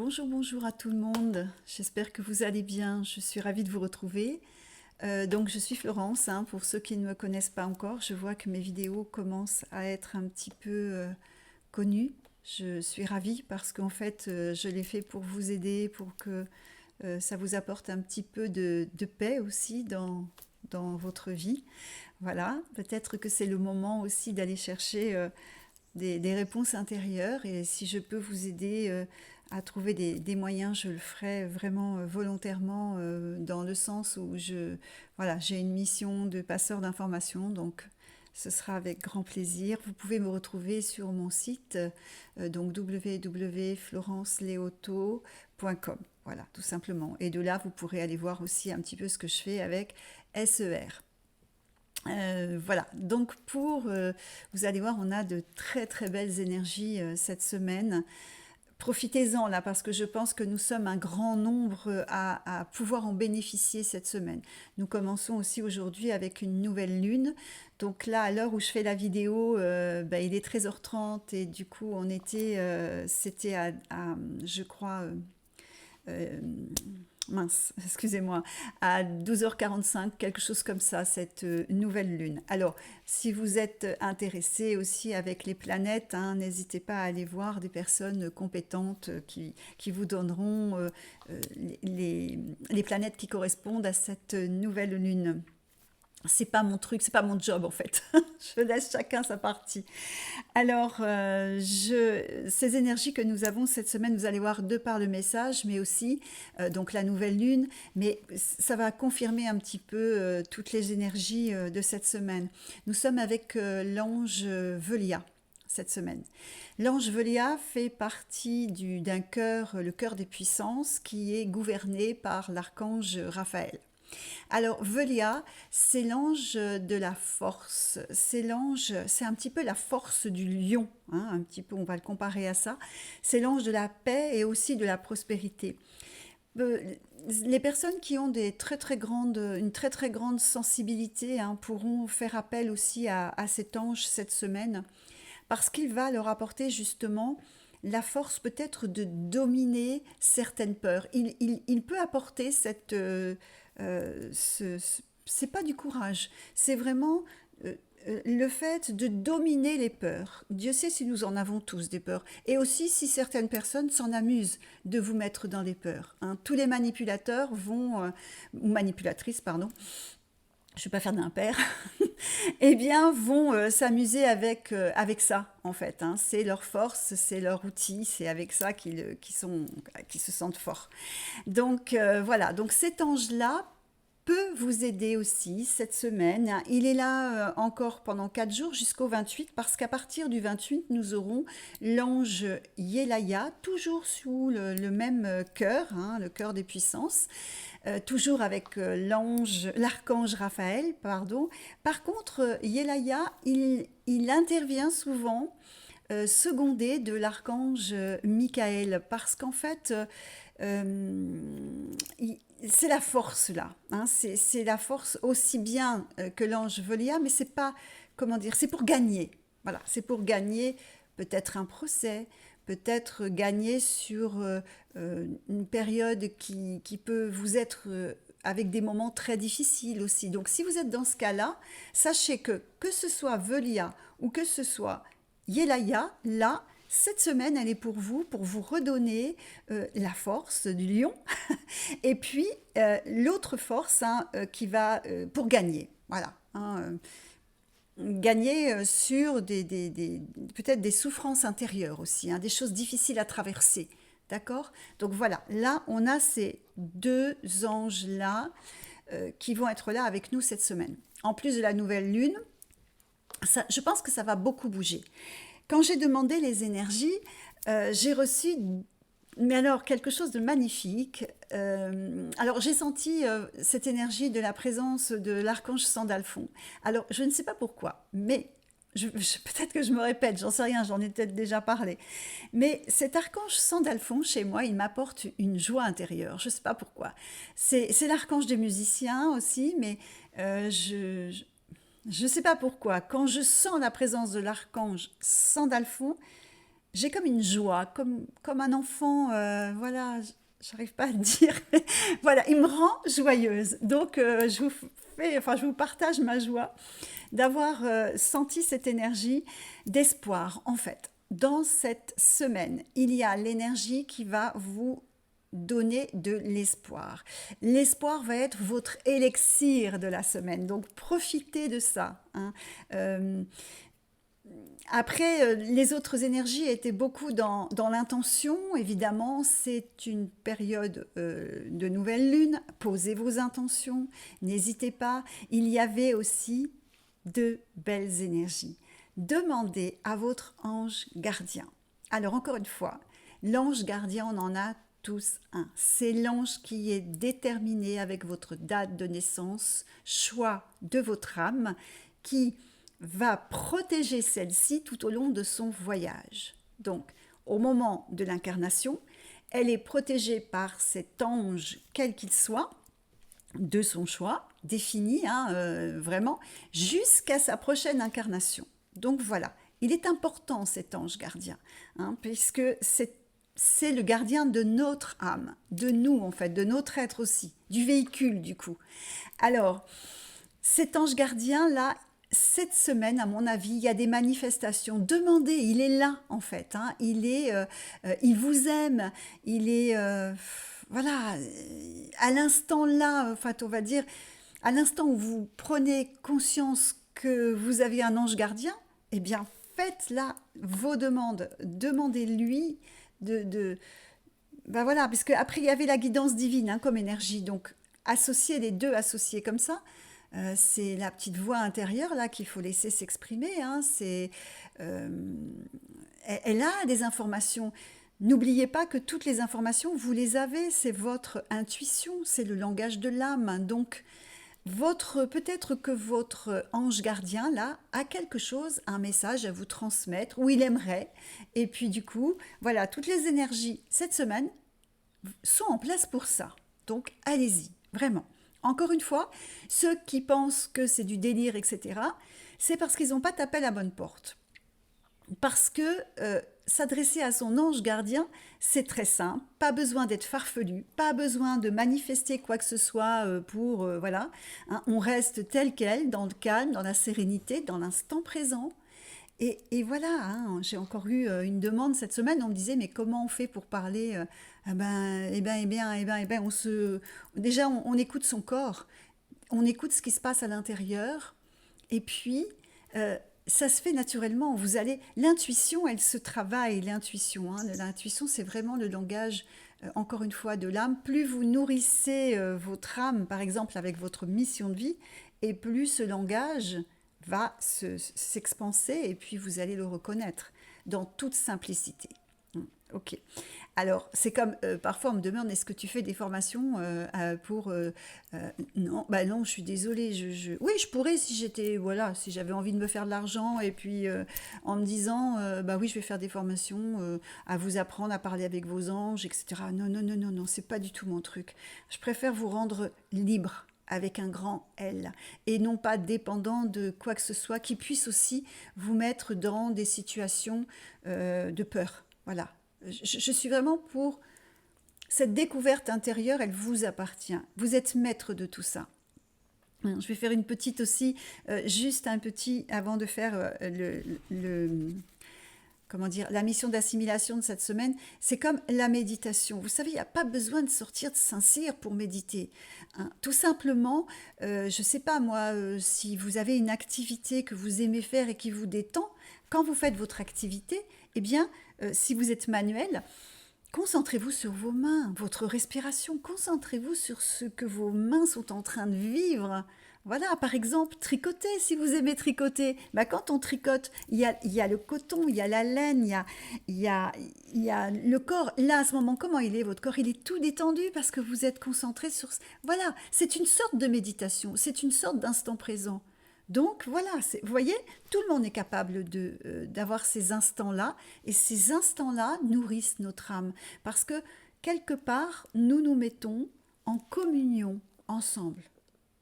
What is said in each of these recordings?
Bonjour, bonjour à tout le monde. J'espère que vous allez bien. Je suis ravie de vous retrouver. Donc, je suis Florence, hein, pour ceux qui ne me connaissent pas encore. Je vois que mes vidéos commencent à être un petit peu connues. Je suis ravie parce qu'en fait, je l'ai fait pour vous aider, pour que ça vous apporte un petit peu de paix aussi dans votre vie. Voilà, peut-être que c'est le moment aussi d'aller chercher des réponses intérieures et si je peux vous aider à trouver des moyens, je le ferai vraiment volontairement dans le sens où voilà, j'ai une mission de passeur d'informations, donc ce sera avec grand plaisir. Vous pouvez me retrouver sur mon site, donc www.florenceleoto.com. Voilà, tout simplement. Et de là, vous pourrez aller voir aussi un petit peu ce que je fais avec SER. Voilà, donc vous allez voir, on a de très très belles énergies cette semaine. Profitez-en là parce que je pense que nous sommes un grand nombre à pouvoir en bénéficier cette semaine. Nous commençons aussi aujourd'hui avec une nouvelle lune. Donc là, à l'heure où je fais la vidéo, il est 13h30 et du coup, c'était je crois, euh, mince, excusez-moi, à 12h45, quelque chose comme ça, cette nouvelle lune. Alors, si vous êtes intéressé aussi avec les planètes, hein, n'hésitez pas à aller voir des personnes compétentes qui vous donneront les planètes qui correspondent à cette nouvelle lune. C'est pas mon truc, c'est pas mon job en fait. Je laisse chacun sa partie. Alors, ces énergies que nous avons cette semaine, vous allez voir de par le message, mais aussi donc la nouvelle lune, mais ça va confirmer un petit peu toutes les énergies de cette semaine. Nous sommes avec l'ange Velia cette semaine. L'ange Velia fait partie d'un cœur, le cœur des puissances, qui est gouverné par l'archange Raphaël. Alors, Velia, c'est l'ange de la force. C'est un petit peu la force du lion, hein, un petit peu, on va le comparer à ça. C'est l'ange de la paix et aussi de la prospérité. Euh, Les personnes qui ont une très très grande sensibilité, hein, pourront faire appel aussi à cet ange cette semaine parce qu'il va leur apporter justement la force peut-être de dominer certaines peurs. Il peut apporter c'est pas du courage, c'est vraiment le fait de dominer les peurs. Dieu sait si nous en avons tous des peurs. Et aussi si certaines personnes s'en amusent de vous mettre dans les peurs, hein. Tous les manipulateurs ou manipulatrices, pardon, je ne vais pas faire d'impair, eh bien, vont s'amuser avec ça, en fait, hein. C'est leur force, c'est leur outil, c'est avec ça qu'ils se sentent forts. Donc, voilà, donc cet ange-là peut vous aider aussi cette semaine. Il est là encore pendant 4 jours jusqu'au 28 parce qu'à partir du 28, nous aurons l'ange Yelaya, toujours sous le même cœur, hein, le cœur des puissances, toujours avec l'archange Raphaël, pardon. Par contre, Yelaya, il intervient souvent secondé de l'archange Michael, parce qu'en fait, c'est la force là, hein, c'est la force aussi bien que l'ange Velia, mais c'est pas, comment dire, c'est pour gagner. Voilà, c'est pour gagner peut-être un procès, peut-être gagner sur une période qui peut vous être avec des moments très difficiles aussi. Donc si vous êtes dans ce cas-là, sachez que ce soit Velia ou que ce soit Yelaya, là, cette semaine, elle est pour vous redonner la force du lion et puis l'autre force, hein, qui va pour gagner. Voilà, hein, gagner sur peut-être des souffrances intérieures aussi, hein, des choses difficiles à traverser. D'accord. Donc voilà, là, on a ces deux anges-là qui vont être là avec nous cette semaine. En plus de la nouvelle lune, je pense que ça va beaucoup bouger. Quand j'ai demandé les énergies, j'ai reçu, mais alors, quelque chose de magnifique. Alors, j'ai senti cette énergie de la présence de l'archange Sandalphon. Alors, je ne sais pas pourquoi, mais peut-être que je me répète, j'en sais rien, j'en ai peut-être déjà parlé. Mais cet archange Sandalphon, chez moi, il m'apporte une joie intérieure. Je ne sais pas pourquoi. C'est l'archange des musiciens aussi, mais je ne sais pas pourquoi. Quand je sens la présence de l'archange Sandalphon, j'ai comme une joie, comme un enfant, voilà, j'arrive pas à le dire. Voilà, il me rend joyeuse. Donc, je vous partage ma joie d'avoir senti cette énergie d'espoir. En fait, dans cette semaine, il y a l'énergie qui va vous donner de l'espoir. L'espoir va être votre élixir de la semaine, donc profitez de ça, hein. Euh, Après, les autres énergies étaient beaucoup dans l'intention. Évidemment, c'est une période de nouvelle lune. Posez vos intentions, n'hésitez pas. Il y avait aussi de belles énergies. Demandez à votre ange gardien. Alors, encore une fois, l'ange gardien, on en a tous un. C'est l'ange qui est déterminé avec votre date de naissance, choix de votre âme, qui va protéger celle-ci tout au long de son voyage. Donc, au moment de l'incarnation, elle est protégée par cet ange, quel qu'il soit, de son choix, défini, hein, vraiment, jusqu'à sa prochaine incarnation. Donc voilà, il est important cet ange gardien, hein, puisque c'est le gardien de notre âme, de nous en fait, de notre être aussi, du véhicule du coup. Alors, cet ange gardien-là, cette semaine, à mon avis, il y a des manifestations. Demandez, il est là en fait, hein. Il vous aime, il est, voilà, à l'instant là, enfin, on va dire, à l'instant où vous prenez conscience que vous avez un ange gardien, eh bien, faites là vos demandes, demandez-lui de ben voilà, parce qu'après il y avait la guidance divine, hein, comme énergie, donc associer les deux, associés comme ça, c'est la petite voix intérieure là qu'il faut laisser s'exprimer, hein, euh, elle a des informations. N'oubliez pas que toutes les informations, vous les avez, c'est votre intuition, c'est le langage de l'âme. Donc, peut-être que votre ange gardien, là, a quelque chose, un message à vous transmettre, ou il aimerait. Et puis, du coup, voilà, toutes les énergies cette semaine sont en place pour ça. Donc, allez-y, vraiment. Encore une fois, ceux qui pensent que c'est du délire, etc., c'est parce qu'ils n'ont pas tapé à la bonne porte. Parce que s'adresser à son ange gardien, c'est très simple, pas besoin d'être farfelu, pas besoin de manifester quoi que ce soit pour, voilà, hein, on reste tel quel, dans le calme, dans la sérénité, dans l'instant présent. Et voilà, hein, j'ai encore eu une demande cette semaine, on me disait, mais comment on fait pour parler ah ben, déjà, on écoute son corps, on écoute ce qui se passe à l'intérieur, et puis, euh, ça se fait naturellement. L'intuition, elle se travaille, l'intuition, hein. L'intuition, c'est vraiment le langage, encore une fois, de l'âme. Plus vous nourrissez votre âme, par exemple, avec votre mission de vie, et plus ce langage va s'expanser, et puis vous allez le reconnaître dans toute simplicité. Ok. Alors, c'est comme parfois on me demande est-ce que tu fais des formations pour non, bah non, je suis désolée. Oui, je pourrais si j'étais voilà, si j'avais envie de me faire de l'argent et puis en me disant bah oui, je vais faire des formations à vous apprendre à parler avec vos anges, etc. Non, non, non, non, non, c'est pas du tout mon truc. Je préfère vous rendre libre avec un grand L, et non pas dépendant de quoi que ce soit qui puisse aussi vous mettre dans des situations de peur. Voilà, je suis vraiment pour cette découverte intérieure, elle vous appartient. Vous êtes maître de tout ça. Je vais faire une petite aussi, juste un petit, avant de faire comment dire, la mission d'assimilation de cette semaine, c'est comme la méditation. Vous savez, il n'y a pas besoin de sortir de Saint-Cyr pour méditer, hein. Tout simplement, je ne sais pas moi, si vous avez une activité que vous aimez faire et qui vous détend, quand vous faites votre activité, eh bien, si vous êtes manuel, concentrez-vous sur vos mains, votre respiration, concentrez-vous sur ce que vos mains sont en train de vivre. Voilà, par exemple, tricoter, si vous aimez tricoter. Bah, quand on tricote, il y a le coton, il y a la laine, il y a le corps. Là, à ce moment, comment il est, votre corps? Il est tout détendu parce que vous êtes concentré sur... Voilà, c'est une sorte de méditation, c'est une sorte d'instant présent. Donc voilà, vous voyez, tout le monde est capable d'avoir ces instants-là, et ces instants-là nourrissent notre âme, parce que quelque part, nous nous mettons en communion ensemble.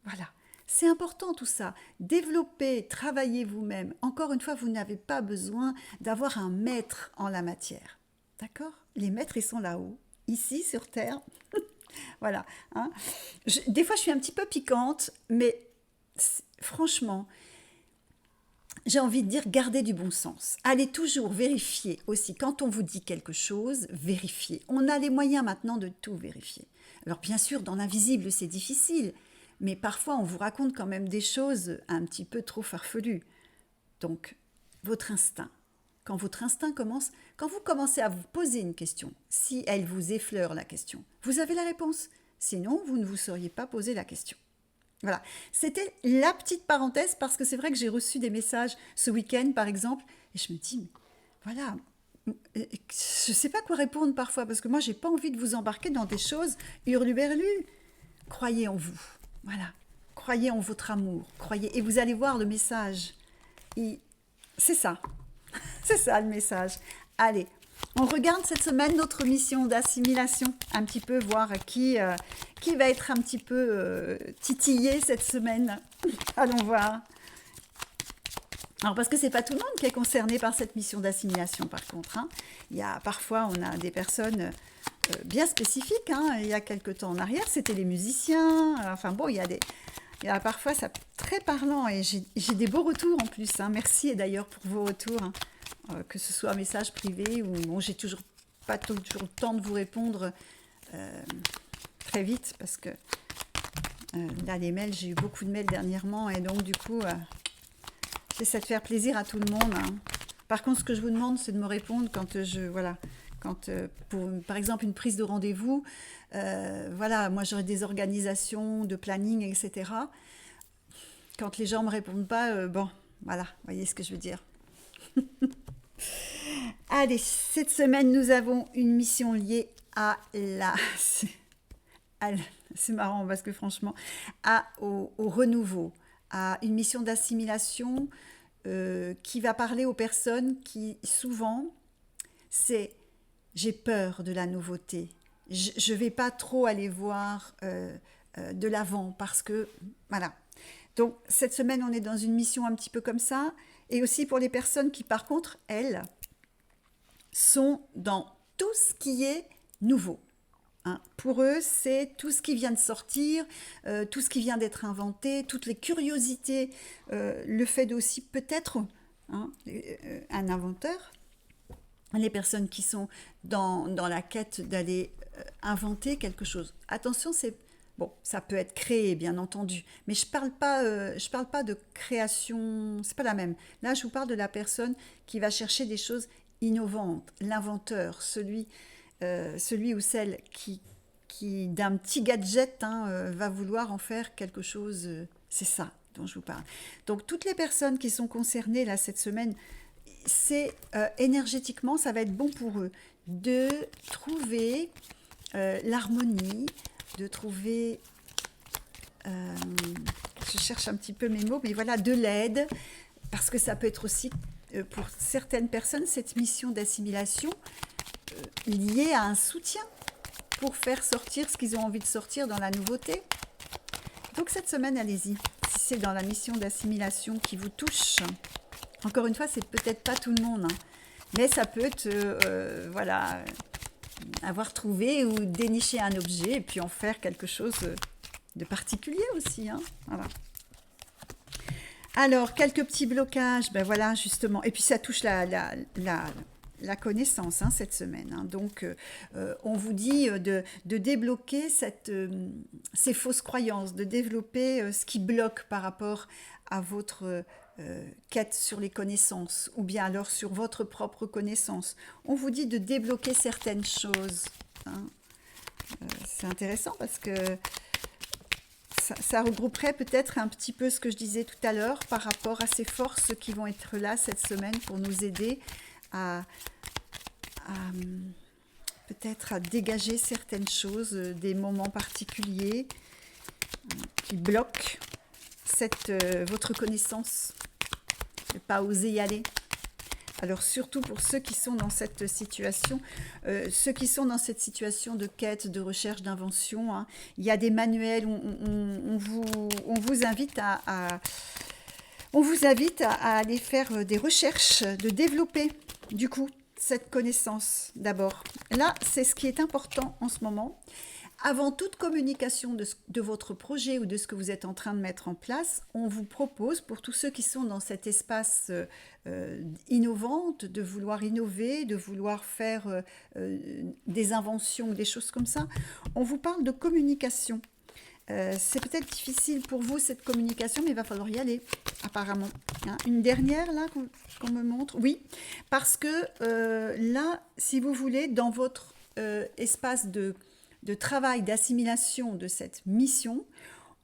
Voilà, C'est important tout ça. Développez, travaillez vous-même. Encore une fois, vous n'avez pas besoin d'avoir un maître en la matière. D'accord? Les maîtres, ils sont là-haut, ici sur Terre. Voilà. Hein. Des fois, je suis un petit peu piquante, mais franchement, j'ai envie de dire, gardez du bon sens. Allez toujours vérifier aussi. Quand on vous dit quelque chose, vérifiez. On a les moyens maintenant de tout vérifier. Alors bien sûr, dans l'invisible, c'est difficile, mais parfois on vous raconte quand même des choses un petit peu trop farfelues. Donc, votre instinct. Quand votre instinct commence, quand vous commencez à vous poser une question, si elle vous effleure la question, vous avez la réponse. Sinon, vous ne vous seriez pas posé la question. Voilà, c'était la petite parenthèse parce que c'est vrai que j'ai reçu des messages ce week-end par exemple et je me dis, mais voilà, je ne sais pas quoi répondre parfois parce que moi j'ai pas envie de vous embarquer dans des choses hurluberlues. Croyez en vous, voilà, croyez en votre amour, croyez et vous allez voir le message. Et c'est ça, c'est ça le message. Allez, on regarde cette semaine notre mission d'assimilation, un petit peu voir qui va être un petit peu titillé cette semaine. Allons voir. Alors parce que c'est pas tout le monde qui est concerné par cette mission d'assimilation par contre. Hein. Il y a parfois on a des personnes bien spécifiques. Hein. Il y a quelque temps en arrière c'était les musiciens. Enfin bon il y a parfois ça très parlant et j'ai des beaux retours en plus. Hein. Merci et d'ailleurs pour vos retours. Hein. Que ce soit un message privé ou bon, j'ai toujours pas toujours le temps de vous répondre très vite parce que là les mails, j'ai eu beaucoup de mails dernièrement et donc du coup j'essaie de faire plaisir à tout le monde. Hein. Par contre, ce que je vous demande, c'est de me répondre quand quand pour par exemple une prise de rendez-vous, voilà, moi j'aurai des organisations de planning, etc. Quand les gens me répondent pas, bon, voilà, vous voyez ce que je veux dire. Allez, cette semaine, nous avons une mission liée à c'est marrant parce que franchement, au renouveau, à une mission d'assimilation qui va parler aux personnes qui, souvent, c'est j'ai peur de la nouveauté. Je ne vais pas trop aller voir de l'avant parce que, voilà. Donc, cette semaine, on est dans une mission un petit peu comme ça. Et aussi pour les personnes qui, par contre, elles, sont dans tout ce qui est nouveau. Hein. Pour eux, c'est tout ce qui vient de sortir, tout ce qui vient d'être inventé, toutes les curiosités, le fait d'aussi peut-être un inventeur, les personnes qui sont dans la quête d'aller inventer quelque chose. Attention, bon, ça peut être créé, bien entendu, mais je parle pas de création, c'est pas la même. Là, je vous parle de la personne qui va chercher des choses innovantes, l'inventeur, celui ou celle qui d'un petit gadget va vouloir en faire quelque chose. C'est ça dont je vous parle. Donc, toutes les personnes qui sont concernées là cette semaine, c'est énergétiquement, ça va être bon pour eux de trouver l'harmonie, de trouver, je cherche un petit peu mes mots, mais voilà, de l'aide, parce que ça peut être aussi, pour certaines personnes, cette mission d'assimilation liée à un soutien pour faire sortir ce qu'ils ont envie de sortir dans la nouveauté. Donc cette semaine, allez-y, si c'est dans la mission d'assimilation qui vous touche. Encore une fois, c'est peut-être pas tout le monde, hein, mais ça peut être, voilà, avoir trouvé ou dénicher un objet et puis en faire quelque chose de particulier aussi. Hein, voilà. Alors, quelques petits blocages, ben voilà, justement. Et puis, ça touche la connaissance cette semaine. Hein. Donc, on vous dit de débloquer ces fausses croyances, de développer ce qui bloque par rapport à votre quête sur les connaissances ou bien alors sur votre propre connaissance. On vous dit de débloquer certaines choses. Hein. C'est intéressant parce que ça regrouperait peut-être un petit peu ce que je disais tout à l'heure par rapport à ces forces qui vont être là cette semaine pour nous aider à peut-être à dégager certaines choses, des moments particuliers qui bloquent votre connaissance, ne pas oser y aller. Alors surtout pour ceux qui sont dans cette situation, de quête, de recherche, d'invention, hein, il y a des manuels, on vous invite on vous invite à aller faire des recherches, de développer du coup cette connaissance d'abord. Là, c'est ce qui est important en ce moment. Avant toute communication de votre projet ou de ce que vous êtes en train de mettre en place, on vous propose, pour tous ceux qui sont dans cet espace innovant, de vouloir innover, de vouloir faire des inventions, des choses comme ça, on vous parle de communication. C'est peut-être difficile pour vous cette communication, mais il va falloir y aller, apparemment. Hein. Une dernière, là, qu'on me montre. Oui, parce que là, si vous voulez, dans votre espace de travail, d'assimilation de cette mission,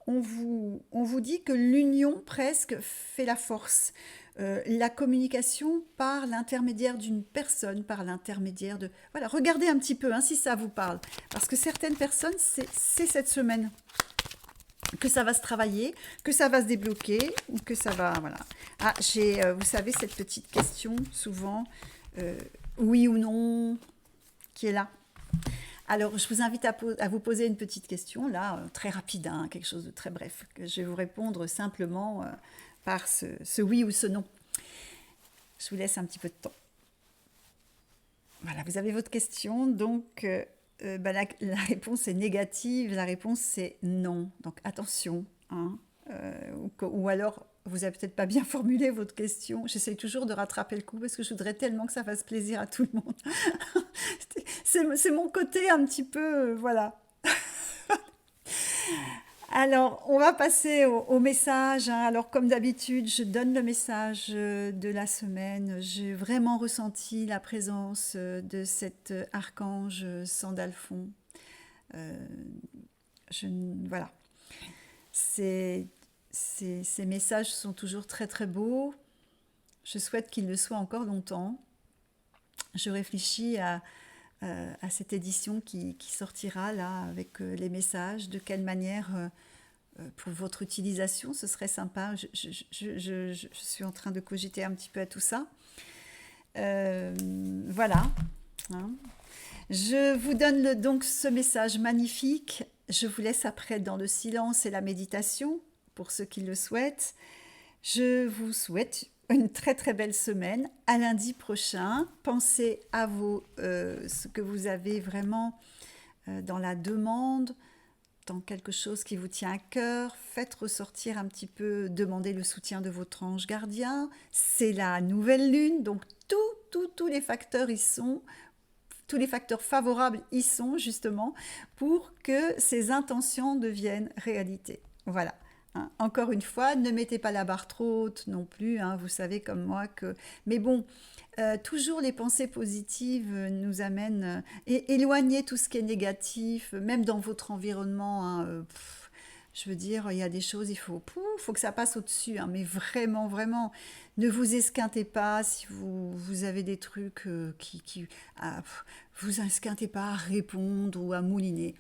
on vous dit que l'union presque fait la force. La communication par l'intermédiaire d'une personne, par l'intermédiaire de... Voilà, regardez un petit peu hein, si ça vous parle. Parce que certaines personnes, c'est cette semaine que ça va se travailler, que ça va se débloquer, ou que ça va... Voilà. Ah, j'ai, vous savez, cette petite question, souvent, oui ou non, qui est là. Alors, je vous invite à vous poser une petite question, là, très rapide, hein, quelque chose de très bref, que je vais vous répondre simplement par ce oui ou ce non. Je vous laisse un petit peu de temps. Voilà, vous avez votre question, donc la réponse est négative, la réponse c'est non. Donc attention, hein, ou alors vous n'avez peut-être pas bien formulé votre question. J'essaie toujours de rattraper le coup parce que je voudrais tellement que ça fasse plaisir à tout le monde. C'est mon côté un petit peu, voilà. Alors, on va passer au message. Hein. Alors, comme d'habitude, je donne le message de la semaine. J'ai vraiment ressenti la présence de cet archange Sandalphon. Voilà. Ces messages sont toujours très très beaux. Je souhaite qu'ils le soient encore longtemps. Je réfléchis à cette édition qui sortira là avec les messages, de quelle manière pour votre utilisation ce serait sympa. Je suis en train de cogiter un petit peu à tout ça. Voilà. Hein. Je vous donne donc ce message magnifique. Je vous laisse après dans le silence et la méditation pour ceux qui le souhaitent. Je vous souhaite une très très belle semaine. À lundi prochain. Pensez à ce que vous avez vraiment dans la demande, dans quelque chose qui vous tient à cœur. Faites ressortir un petit peu, demandez le soutien de votre ange gardien. C'est la nouvelle lune, donc tous les facteurs y sont. Tous les facteurs favorables y sont justement pour que ces intentions deviennent réalité. Voilà. Hein. Encore une fois, ne mettez pas la barre trop haute non plus. Hein. Vous savez comme moi que... Mais bon, toujours les pensées positives nous amènent... éloignez tout ce qui est négatif, même dans votre environnement. Hein, je veux dire, il y a des choses, il faut que ça passe au-dessus. Hein, mais vraiment, vraiment, ne vous esquintez pas si vous avez des trucs vous esquintez pas à répondre ou à mouliner.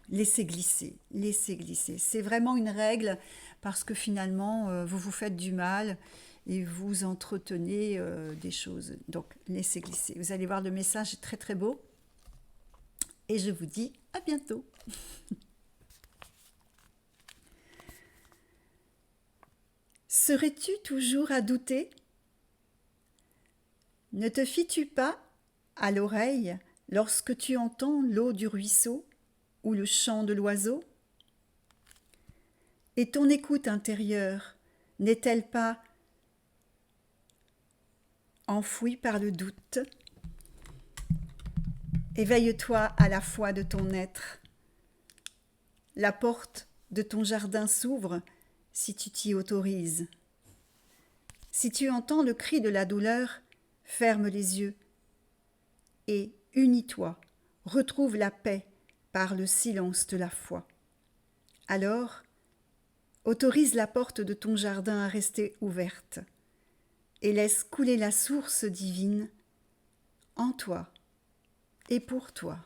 Laissez glisser, laissez glisser. C'est vraiment une règle parce que finalement, vous vous faites du mal et vous entretenez des choses. Donc, laissez glisser. Vous allez voir, le message est très très beau. Et je vous dis à bientôt. Serais-tu toujours à douter? Ne te fies-tu pas à l'oreille lorsque tu entends l'eau du ruisseau ou le chant de l'oiseau? Et ton écoute intérieure n'est-elle pas enfouie par le doute? Éveille-toi à la foi de ton être. La porte de ton jardin s'ouvre si tu t'y autorises. Si tu entends le cri de la douleur, ferme les yeux et unis-toi, retrouve la paix par le silence de la foi. Alors, autorise la porte de ton jardin à rester ouverte et laisse couler la source divine en toi et pour toi.